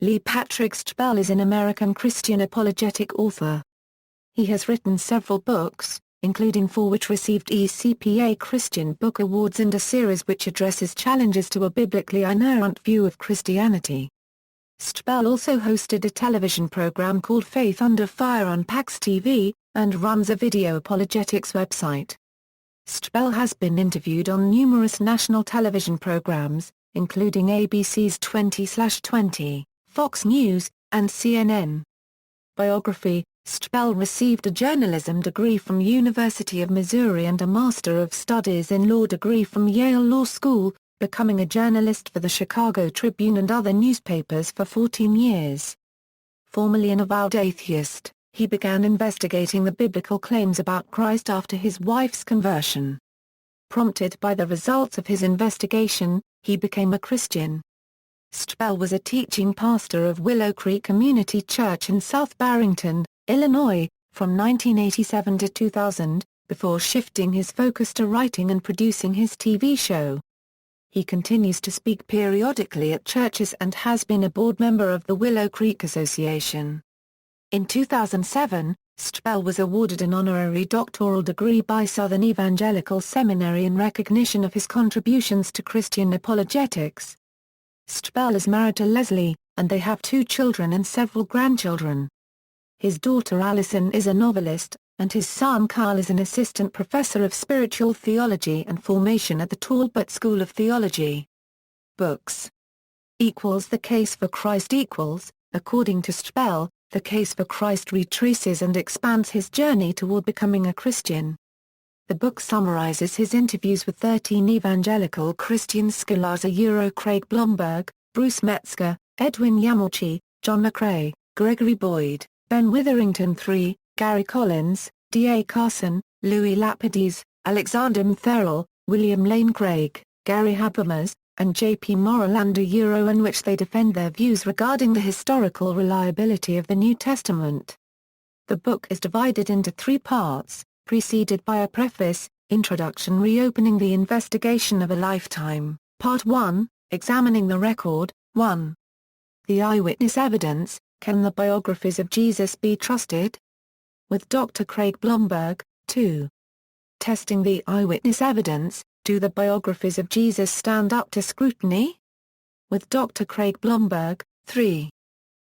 Lee Patrick Stbell is an American Christian apologetic author. He has written several books, including 4 which received ECPA Christian Book Awards and a series which addresses challenges to a biblically inerrant view of Christianity. Stbell also hosted a television program called Faith Under Fire on Pax TV, and runs a video apologetics website. Stbell has been interviewed on numerous national television programs, including ABC's 20/20, Fox News, and CNN. Biography: Stbell received a journalism degree from University of Missouri and a Master of Studies in Law degree from Yale Law School, becoming a journalist for the Chicago Tribune and other newspapers for 14 years. Formerly an avowed atheist, he began investigating the biblical claims about Christ after his wife's conversion. Prompted by the results of his investigation, he became a Christian. Stbell was a teaching pastor of Willow Creek Community Church in South Barrington, Illinois, from 1987 to 2000, before shifting his focus to writing and producing his TV show. He continues to speak periodically at churches and has been a board member of the Willow Creek Association. In 2007, Stbell was awarded an honorary doctoral degree by Southern Evangelical Seminary in recognition of his contributions to Christian apologetics. Stbell is married to Leslie, and they have 2 children and several grandchildren. His daughter Allison is a novelist, and his son Carl is an assistant professor of spiritual theology and formation at the Talbot School of Theology. Books. The Case for Christ according to Stbell, The Case for Christ retraces and expands his journey toward becoming a Christian. The book summarizes his interviews with 13 evangelical Christian scholars Craig Blomberg, Bruce Metzger, Edwin Yamauchi, John McCrae, Gregory Boyd, Ben Witherington III, Gary Collins, D.A. Carson, Louis Lapidus, Alexander Mtherell, William Lane Craig, Gary Habermas, and J.P. Moreland in which they defend their views regarding the historical reliability of the New Testament. The book is divided into 3 parts, preceded by a preface, introduction reopening the investigation of a lifetime, Part 1, examining the record, 1. The eyewitness evidence, can the biographies of Jesus be trusted? With Dr. Craig Blomberg, 2. Testing the eyewitness evidence, do the biographies of Jesus stand up to scrutiny? With Dr. Craig Blomberg, 3.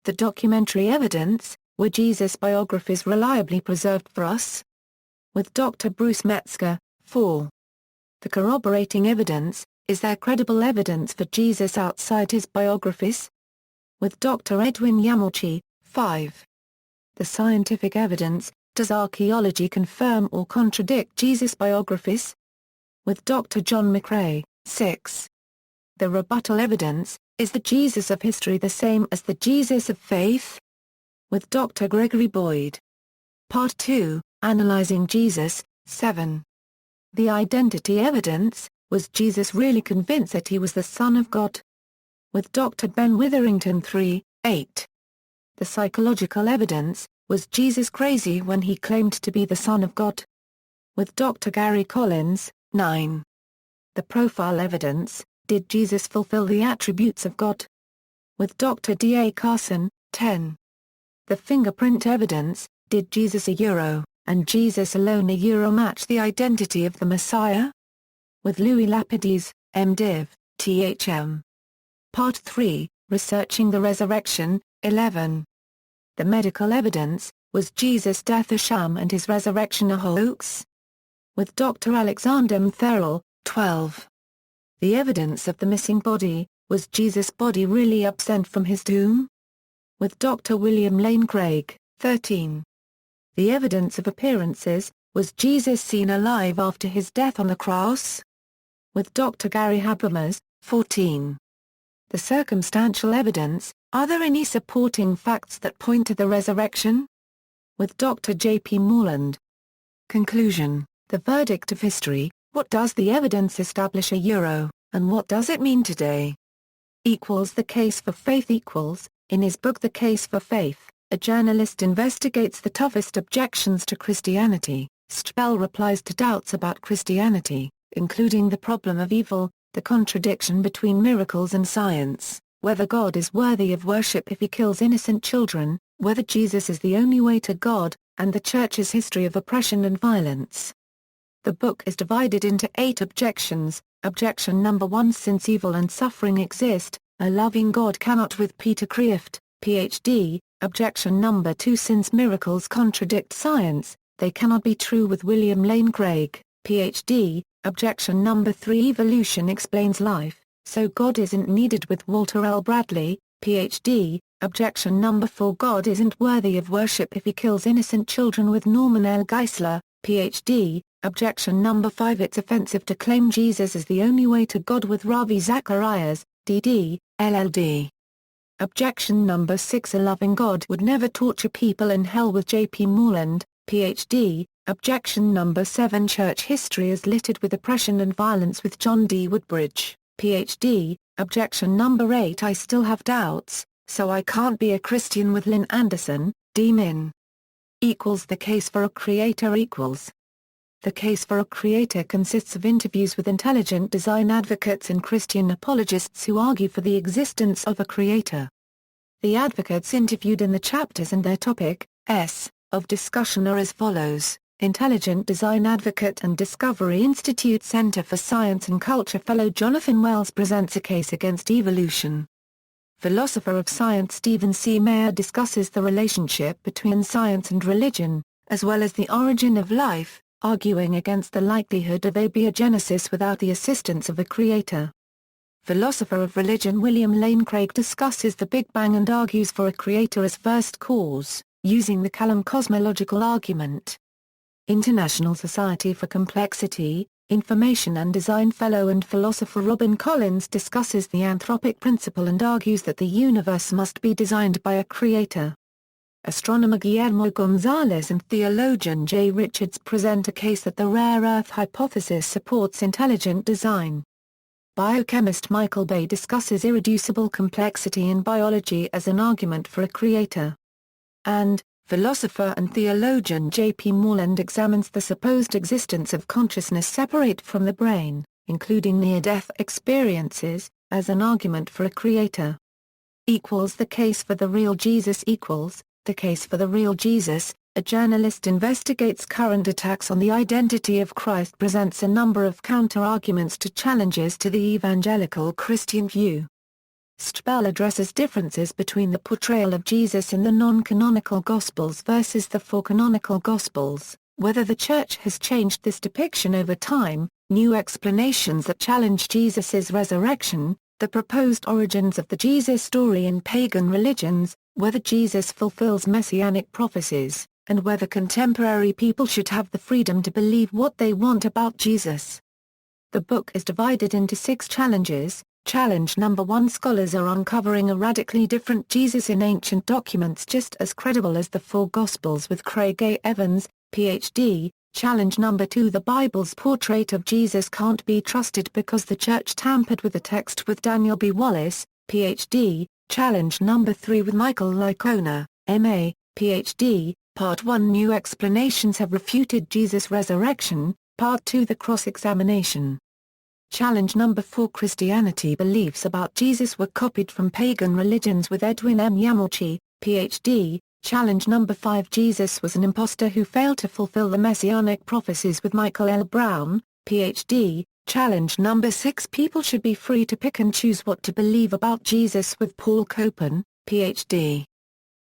The documentary evidence, were Jesus' biographies reliably preserved for us? With Dr. Bruce Metzger, 4. The corroborating evidence, is there credible evidence for Jesus outside his biographies? With Dr. Edwin Yamauchi, 5. The scientific evidence, does archaeology confirm or contradict Jesus' biographies? With Dr. John McCrae, 6. The rebuttal evidence, is the Jesus of history the same as the Jesus of faith? With Dr. Gregory Boyd. Part 2, Analyzing Jesus, 7. The identity evidence, was Jesus really convinced that he was the Son of God? With Dr. Ben Witherington III, 8. The psychological evidence, was Jesus crazy when he claimed to be the Son of God? With Dr. Gary Collins, 9. The profile evidence, did Jesus fulfill the attributes of God? With Dr. D.A. Carson, 10. The fingerprint evidence, did Jesus and Jesus alone match the identity of the Messiah? With Louis Lapidus, M.Div., Th.M. Part 3, Researching the Resurrection, 11. The medical evidence, was Jesus' death a sham and his resurrection a hoax? With Dr. Alexander Mtherell, 12. The evidence of the missing body, was Jesus' body really absent from his tomb? With Dr. William Lane Craig, 13. The evidence of appearances, was Jesus seen alive after his death on the cross? With Dr. Gary Habermas, 14. The circumstantial evidence, are there any supporting facts that point to the resurrection? With Dr. J.P. Moreland. Conclusion: the verdict of history, what does the evidence establish and what does it mean today? The Case for Faith in his book The Case for Faith, a journalist investigates the toughest objections to Christianity. Stbell replies to doubts about Christianity, including the problem of evil, the contradiction between miracles and science, whether God is worthy of worship if he kills innocent children, whether Jesus is the only way to God, and the Church's history of oppression and violence. The book is divided into 8 objections. Objection number 1: Since evil and suffering exist, a loving God cannot. With Peter Kreeft, Ph.D. Objection number 2: Since miracles contradict science, they cannot be true. With William Lane Craig, Ph.D. Objection number 3: Evolution explains life, so God isn't needed. With Walter L. Bradley, Ph.D. Objection number 4: God isn't worthy of worship if he kills innocent children. With Norman L. Geisler, Ph.D. Objection number 5: It's offensive to claim Jesus is the only way to God. With Ravi Zacharias, D.D., LL.D. Objection number 6: A loving God would never torture people in hell. With J.P. Moreland, Ph.D. Objection number 7: Church history is littered with oppression and violence. With John D. Woodbridge, Ph.D. Objection number 8: I still have doubts, so I can't be a Christian. With Lynn Anderson, D. Min. The case for a creator equals. The case for a creator consists of interviews with intelligent design advocates and Christian apologists who argue for the existence of a creator. The advocates interviewed in the chapters and their topic, of discussion are as follows: Intelligent Design Advocate and Discovery Institute Center for Science and Culture fellow Jonathan Wells presents a case against evolution. Philosopher of science Stephen C. Meyer discusses the relationship between science and religion, as well as the origin of life, arguing against the likelihood of abiogenesis without the assistance of a creator. Philosopher of religion William Lane Craig discusses the Big Bang and argues for a creator as first cause, using the Kalam cosmological argument. International Society for Complexity, Information and Design fellow and philosopher Robin Collins discusses the anthropic principle and argues that the universe must be designed by a creator. Astronomer Guillermo Gonzalez and theologian J. Richards present a case that the rare earth hypothesis supports intelligent design. Biochemist Michael Bay discusses irreducible complexity in biology as an argument for a creator. And, philosopher and theologian J. P. Moreland examines the supposed existence of consciousness separate from the brain, including near-death experiences, as an argument for a creator. The case for the real Jesus The Case for the Real Jesus, a journalist investigates current attacks on the identity of Christ presents a number of counter-arguments to challenges to the evangelical Christian view. Strobel addresses differences between the portrayal of Jesus in the non-canonical Gospels versus the four canonical Gospels, whether the Church has changed this depiction over time, new explanations that challenge Jesus's resurrection, the proposed origins of the Jesus story in pagan religions, whether Jesus fulfills messianic prophecies, and whether contemporary people should have the freedom to believe what they want about Jesus. The book is divided into 6 challenges. Challenge number 1: Scholars are uncovering a radically different Jesus in ancient documents just as credible as the four Gospels. With Craig A. Evans, Ph.D. Challenge number 2: The Bible's portrait of Jesus can't be trusted because the Church tampered with the text. With Daniel B. Wallace, Ph.D. Challenge number 3: With Michael Licona, M.A., Ph.D. Part 1: New explanations have refuted Jesus' resurrection. Part 2: The cross-examination. Challenge number 4: Christianity beliefs about Jesus were copied from pagan religions. With Edwin M. Yamauchi, Ph.D. Challenge number 5: Jesus was an impostor who failed to fulfill the messianic prophecies. With Michael L. Brown, Ph.D. Challenge number 6: People should be free to pick and choose what to believe about Jesus. With Paul Copan, Ph.D.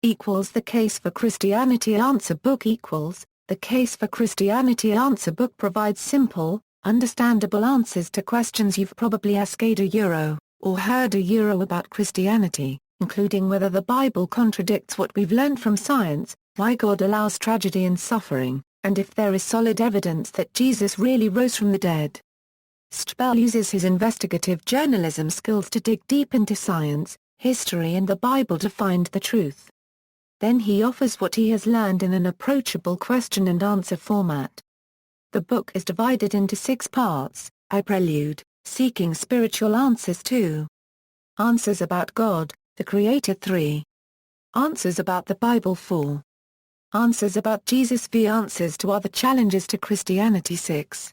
The Case for Christianity Answer Book The Case for Christianity Answer Book provides simple, understandable answers to questions you've probably asked or heard about Christianity, including whether the Bible contradicts what we've learned from science, why God allows tragedy and suffering, and if there is solid evidence that Jesus really rose from the dead. Strobel uses his investigative journalism skills to dig deep into science, history and the Bible to find the truth. Then he offers what he has learned in an approachable question-and-answer format. The book is divided into 6 parts. I Prelude, Seeking Spiritual Answers 2. Answers about God, the Creator 3. Answers about the Bible 4. Answers about Jesus v. Answers to Other Challenges to Christianity 6.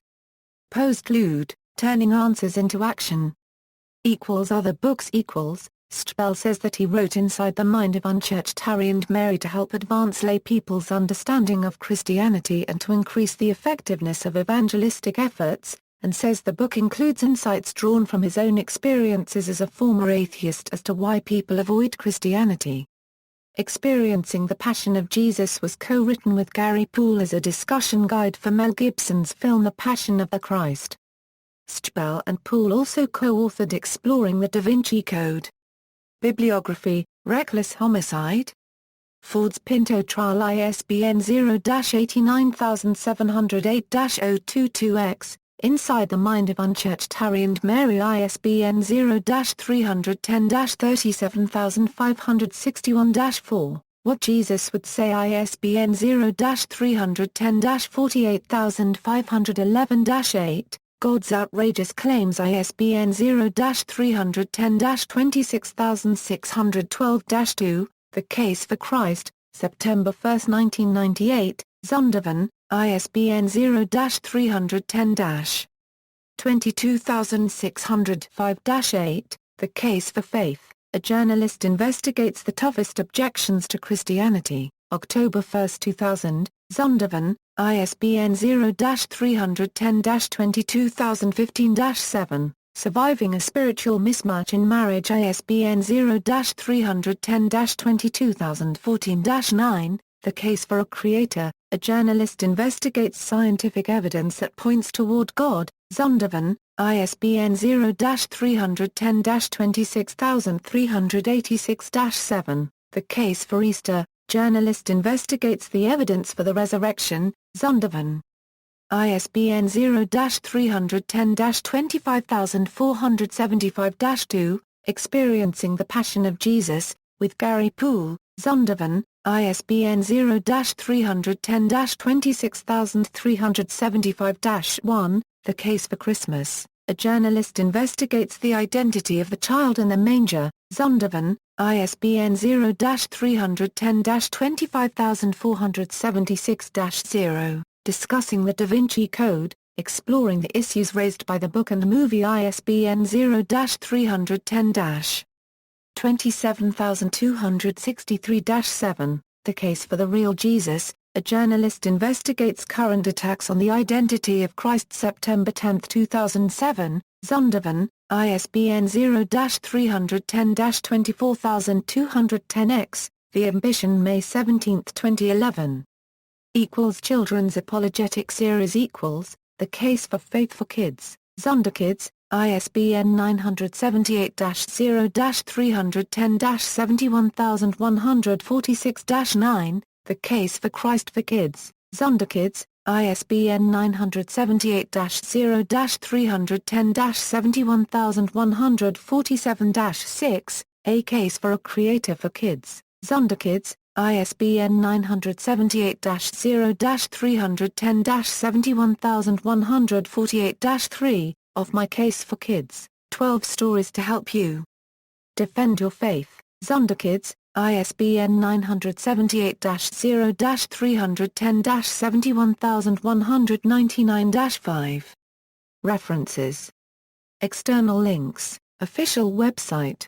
Postlude, Turning Answers into Action. Other books Stbell says that he wrote Inside the Mind of Unchurched Harry and Mary to help advance lay people's understanding of Christianity and to increase the effectiveness of evangelistic efforts, and says the book includes insights drawn from his own experiences as a former atheist as to why people avoid Christianity. Experiencing the Passion of Jesus was co-written with Gary Poole as a discussion guide for Mel Gibson's film The Passion of the Christ. Stbell and Poole also co-authored Exploring the Da Vinci Code. Bibliography: Reckless Homicide. Ford's Pinto Trial, ISBN 0-89708-022-X. Inside the Mind of Unchurched Harry and Mary, ISBN 0-310-37561-4. What Jesus Would Say, ISBN 0-310-48511-8. God's Outrageous Claims, ISBN 0-310-26612-2. The Case for Christ, September 1, 1998, Zondervan, ISBN 0-310-22605-8. The Case for Faith, A Journalist Investigates the Toughest Objections to Christianity, October 1, 2000, Zondervan, ISBN 0-310-22015-7. Surviving a Spiritual Mismatch in Marriage, ISBN 0-310-22014-9. The Case for a Creator, A Journalist Investigates Scientific Evidence that Points Toward God, Zondervan, ISBN 0-310-26386-7. The Case for Easter, Journalist Investigates the Evidence for the Resurrection, Zondervan. ISBN 0-310-25475-2. Experiencing the Passion of Jesus, with Gary Poole, Zondervan, ISBN 0-310-26375-1. The Case for Christmas, A Journalist Investigates the Identity of the Child in the Manger, Zondervan, ISBN 0-310-25476-0. Discussing the Da Vinci Code, Exploring the Issues Raised by the Book and Movie, ISBN 0-310-27263-7. The Case for the Real Jesus, A Journalist Investigates Current Attacks on the Identity of Christ, September 10, 2007, Zondervan, ISBN 0-310-24210-X, The Ambition, May 17, 2011. Children's Apologetic Series The Case for Faith for Kids, Zonderkids, ISBN 978-0-310-71146-9, The Case for Christ for Kids, Zonderkids, ISBN 978-0-310-71147-6, A Case for a Creator for Kids, Zonderkids, ISBN 978-0-310-71148-3, Of My Case for Kids, 12 Stories to Help You Defend Your Faith, Zonderkids, ISBN 978-0-310-71199-5. References. External links, Official website.